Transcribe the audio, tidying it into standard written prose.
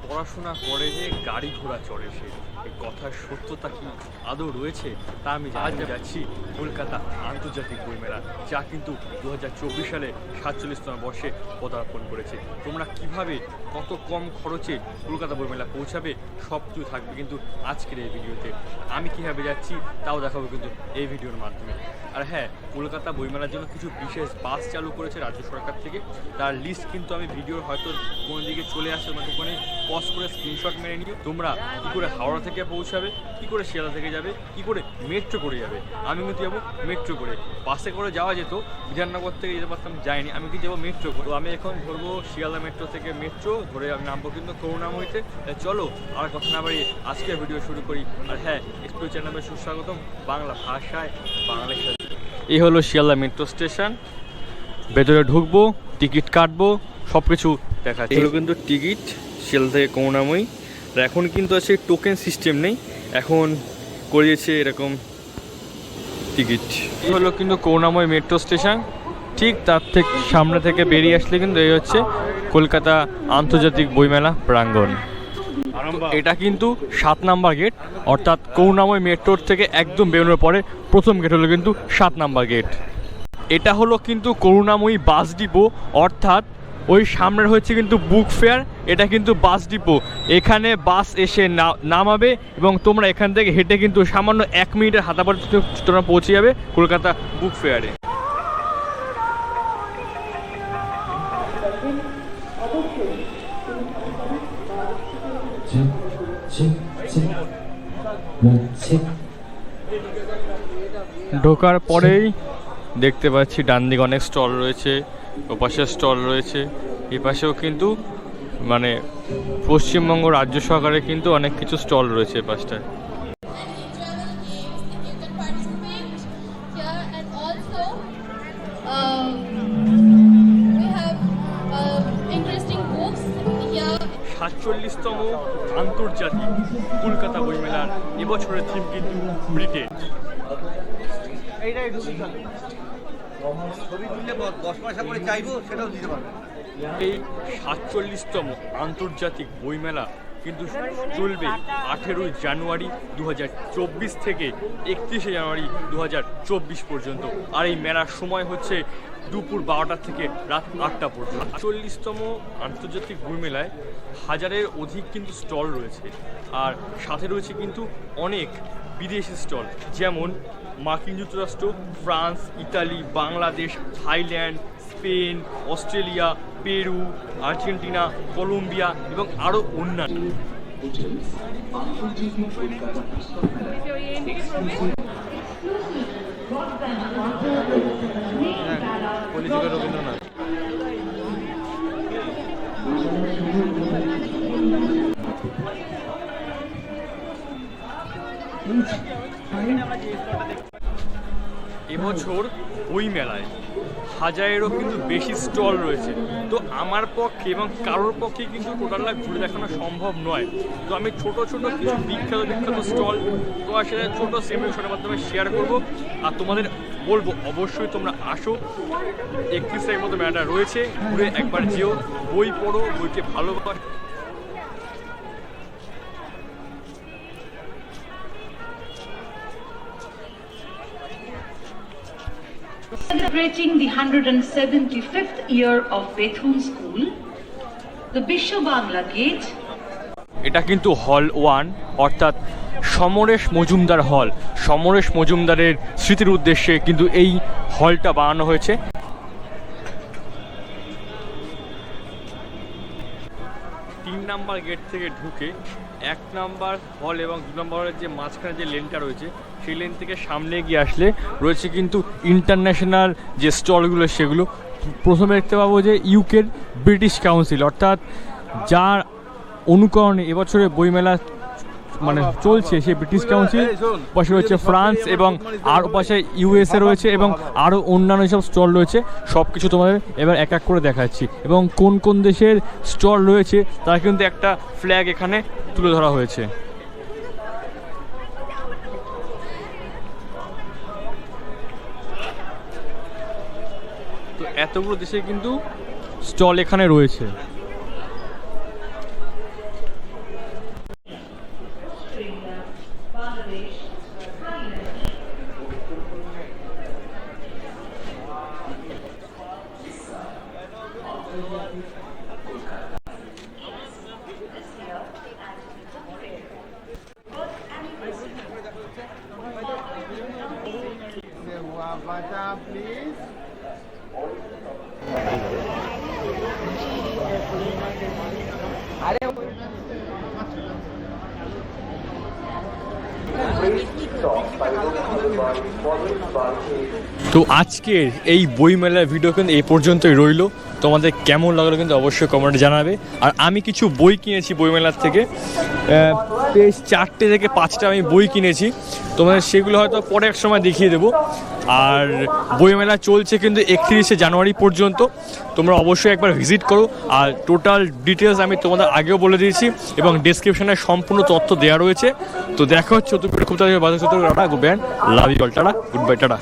পড়াশোনা করে যে গাড়ি ঘোড়া চড়ে সে, এই কথার সত্যতা কি আদৌ রয়েছে তা আমি আজ যাচ্ছি কলকাতা আন্তর্জাতিক বইমেলা, যা কিন্তু 2024 সালে 47তম বর্ষে পদার্পণ করেছে। তোমরা কিভাবে কত কম খরচে কলকাতা বইমেলা পৌঁছাবে সব কিছু থাকবে কিন্তু আজকের এই ভিডিওতে। আমি কীভাবে যাচ্ছি তাও দেখাবো কিন্তু এই ভিডিওর মাধ্যমে। আর হ্যাঁ, কলকাতা বইমেলার জন্য কিছু বিশেষ বাস চালু করেছে রাজ্য সরকার থেকে, তার লিস্ট কিন্তু আমি ভিডিওর হয়তো কোন দিকে চলে আসে তোমাকে ওখানে পজ করে স্ক্রিনশট মেরে নিও। তোমরা কী করে হাওড়া থেকে পৌঁছাবে, কী করে শিয়ালদা থেকে যাবে, কী করে মেট্রো করে যাবে। আমি কিন্তু যাবো মেট্রো করে, বাসে করে যাওয়া যেত, বিধাননগর থেকে যেতে পারতাম, যাইনি, আমি কিন্তু যাবো মেট্রো করে। তো আমি এখন ধরবো শিয়ালদা মেট্রো থেকে মেট্রো ধরে আমি নামবো কিন্তু করুণাময়ীতে। চলো আর কথা না বাড়িয়ে আজকের ভিডিও শুরু করি। আর হ্যাঁ, এক্সপ্লোর চ্যানেলে সুস্বাগতম বাংলা ভাষায় বাংলার সাথে। এই হলো শিয়ালদা মেট্রো স্টেশন, ভেতরে ঢুকবো, টিকিট কাটবো, সব কিছু দেখাচ্ছি। এগুলো কিন্তু টিকিট শিয়ালদা থেকে করুণাময়ী। আর এখন কিন্তু আছে টোকেন সিস্টেম নেই, এখন করিয়েছে এরকম টিকিট। এই হলো কিন্তু করুণাময়ী মেট্রো স্টেশন, ঠিক তার থেকে সামনে থেকে বেরিয়ে আসলে কিন্তু এই হচ্ছে কলকাতা আন্তর্জাতিক বইমেলা প্রাঙ্গণ। এটা কিন্তু 7 নাম্বার গেট, অর্থাৎ করুণাময়ী মেট্রোর থেকে একদম বেরোনোর পরে প্রথম গেট হলো কিন্তু 7 নাম্বার গেট। এটা হলো কিন্তু করুণাময়ী বাস ডিপো, অর্থাৎ ওই সামনের হচ্ছে কিন্তু বুক ফেয়ার, এটা কিন্তু বাস ডিপো। এখানে বাস এসে নামাবে এবং তোমরা এখান থেকে হেঁটে কিন্তু সামান্য 1 মিনিটের হাঁটাপথ তোমরা পৌঁছে যাবে কলকাতা বুক ফেয়ারে। ঢোকার পরেই দেখতে পাচ্ছি ডান দিকে অনেক স্টল রয়েছে, ওপাশে স্টল রয়েছে, এই পাশেও কিন্তু মানে পশ্চিমবঙ্গ রাজ্য সরকারের কিন্তু অনেক কিছু স্টল রয়েছে এই পাশটায়। সাতচল্লিশতম আন্তর্জাতিক কলকাতা বইমেলার এবছরের থিম কিন্তু ব্রিটেন। এই 47তম আন্তর্জাতিক বইমেলা কিন্তু চলবে 18 জানুয়ারি 2024 থেকে 31 জানুয়ারি 2024 পর্যন্ত। আর এই মেলার সময় হচ্ছে দুপুর 12টা থেকে রাত 8টা পর্যন্ত। 40তম আন্তর্জাতিক বইমেলায় 1000-এর অধিক কিন্তু স্টল রয়েছে, আর সাথে রয়েছে কিন্তু অনেক বিদেশি স্টল, যেমন মার্কিন যুক্তরাষ্ট্র, France, Italy, Bangladesh, Thailand, Spain, Australia, Peru, Argentina, Colombia এবং আরও অন্যান্য। রবীন্দ্রনাথ এবছর বই মেলায় 1000-এরও কিন্তু বেশি স্টল রয়েছে। তো আমার পক্ষে এবং কারোর পক্ষে কিন্তু টোটালটা ঘুরে দেখানো সম্ভব নয়। তো আমি ছোট ছোট কিছু বিখ্যাত স্টল তোমার সাথে ছোটো সেমিশনের মাধ্যমে শেয়ার করব, আর তোমাদের বলবো অবশ্যই তোমরা আসো। 31 তারিখের মতো মেলাটা রয়েছে, ঘুরে একবার যেও, বই পড়ো, বইকে ভালোবাসো। Celebrating the 175th year of Bethune School, the Bisho Bangla Gate. এটা কিন্তু হল 1, অর্থাৎ সমরেশ মজুমদার হল। সমরেশ মজুমদারের স্মৃতির উদ্দেশ্যে কিন্তু এই হলটা বানানো হয়েছে। 3 নাম্বার গেট থেকে ঢুকে 1 নাম্বার হল এবং 2 নাম্বার হলের যে মাঝখানে যে লেনটা রয়েছে সেই লেন থেকে সামনে গিয়ে আসলে রয়েছে কিন্তু ইন্টারন্যাশনাল যে স্টলগুলো, সেগুলো প্রথমে দেখতে পাবো যে ইউকের ব্রিটিশ কাউন্সিল, অর্থাৎ যার অনুকরণে এবছরে বইমেলা মানে চলছে সেই ব্রিটিশ কাউন্সিল। পাশে রয়েছে ফ্রান্স এবং আর পাশে ইউএসএ রয়েছে এবং আরও অন্যান্য সব স্টল রয়েছে। সব কিছু তোমাদের এবার এক এক করে দেখাচ্ছি এবং কোন কোন দেশের স্টল রয়েছে তার কিন্তু একটা ফ্ল্যাগ এখানে তুলে ধরা হয়েছে। তো এতগুলো দেশে কিন্তু স্টল এখানে রয়েছে। তো আজকের এই বইমেলার ভিডিও কিন্তু এই পর্যন্তই রইলো। তোমাদের কেমন লাগলো কিন্তু অবশ্যই কমেন্টে জানাবে। আর আমি কিছু বই কিনেছি বইমেলার থেকে, বেশ 4টে থেকে 5টা আমি বই কিনেছি, তোমাদের সেগুলো হয়তো পরে এক সময় দেখিয়ে দেবো। আর বইমেলা চলছে কিন্তু 31শে জানুয়ারি পর্যন্ত, তোমরা অবশ্যই একবার ভিজিট করো। আর টোটাল ডিটেলস আমি তোমাদের আগেও বলে দিয়েছি এবং ডেসক্রিপশনে সম্পূর্ণ তথ্য দেওয়া রয়েছে। তো দেখা হচ্ছে তুমি খুব তাড়াতাড়ি বাজার, good bye, tata, good bye, tata.